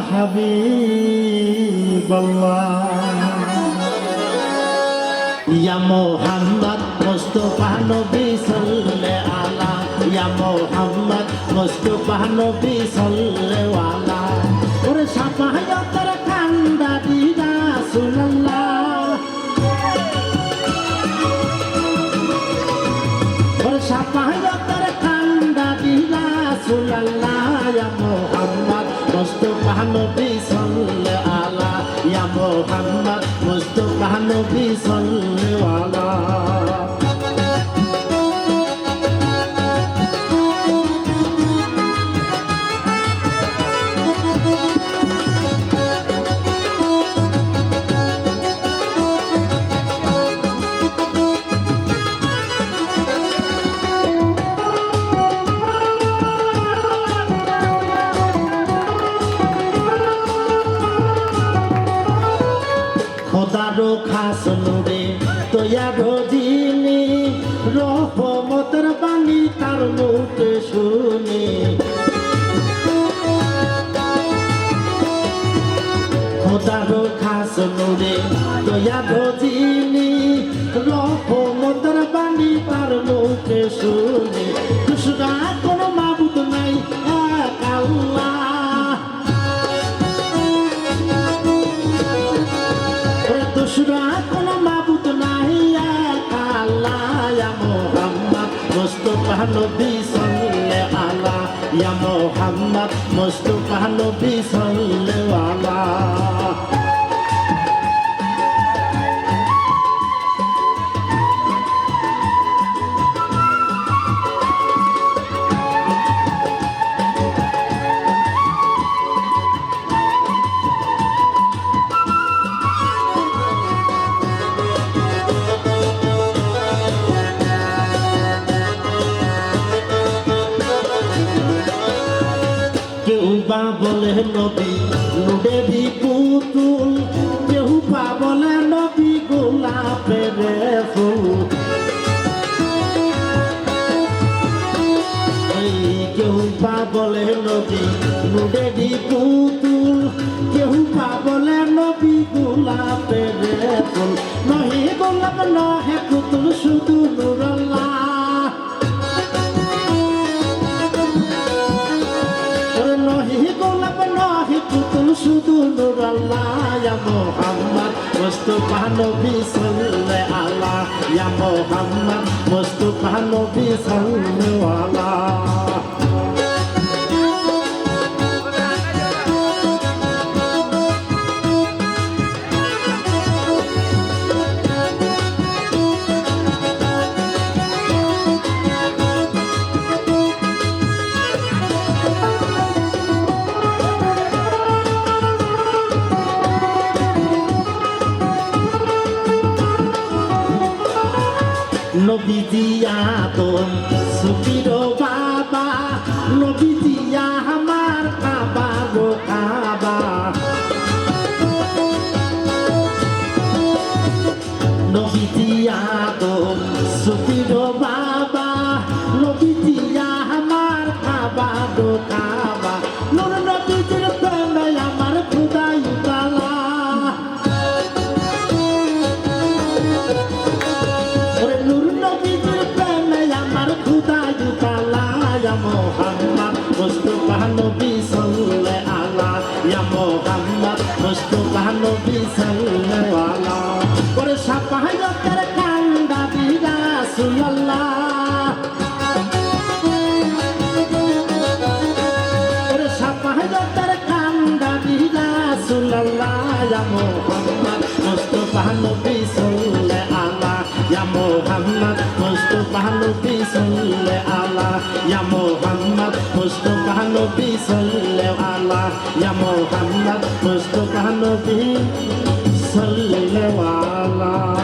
হাবিবাল্লাহ ইয়া মুহাম্মদ মুস্তাফা নবী সাল্লাল্লাহু আলা ইয়া মুহাম্মদ মুস্তাফা নবী সাল্লাল্লাহু আলা ওরে সাফায়াতের কান্দারি রাসূলুল্লাহ ওরে সাফায়াতের কান্দারি রাসূলুল্লাহ ইয়া মুহাম্মদ মুস্তাফা নবী সাল্লাল্লাহু আলা ইয়া মুহাম্মদ মুস্তাফা নবী সাল্লাল্লাহু আলা খোদারো খাস নূরে তৈয়ারো যিনি রহমতের বাণী তার মুখে শুনি খোদারো খাস নূরে তৈয়ারো যিনি রহমতের বাণী তার মুখে শুনি দুসরা কোনো মাবুদ নাই এক আল্লাহ দুসরা কোনো মাবুদ নাই এক আল্লাহ ইয়া মুহাম্মদ মুস্তাফা নবী সাল্লাল্লাহু আলা ইয়া মুহাম্মদ মুস্তাফা নবী সাল্লাল্লাহু আলা কেউ বা বলে নবী নুডেরই পুতুল কেউ বা বলে নবী গোলাপের ফুল কেউ বা বলে নবী নুডেরই পুতুল কেউ বা বলে নবী গোলাপের ফুল নহে গোলাপ নহে পুতুল শুধু নূরুল্লাহ শুধু নূরুল্লাহ ইয়া মুহাম্মদ মুস্তাফা নবী সাল্লাল্লাহু আলা ইয়া মুহাম্মদ মুস্তাফা নবী সাল্লাল্লাহু আলা নবীজি আদম সুফির বাবা নবীজি আমার কাবা গো কাবা নবীজি আদম সুফির বাবা নবীজি আমার কাবা গো কাবা নূর নবীজির প্রেমে আমার খুদাই তাআলা মুহাম্মদ মুস্তাফা নবী সাল্লাল্লাহু আলা ইয়া মুহাম্মদ মুস্তাফা নবী সাল্লাল্লাহু আলা ওরে সাফায়াতের কান্দারি রাসূলুল্লাহ ওরে সাফায়াতের কান্দারি রাসূলুল্লাহ ইয়া মুহাম্মদ মুস্তাফা নবী সাল্লাল্লাহু আলা ইয়া মুহাম্মদ মুস্তাফা নবী সাল্লাল্লাহু আলা ইয়া মুহাম্মদ মুস্তাফা নবী সাল্লাল্লাহু আলা ইয়া মুহাম্মদ মুস্তাফা নবী সাল্লাল্লাহু আলা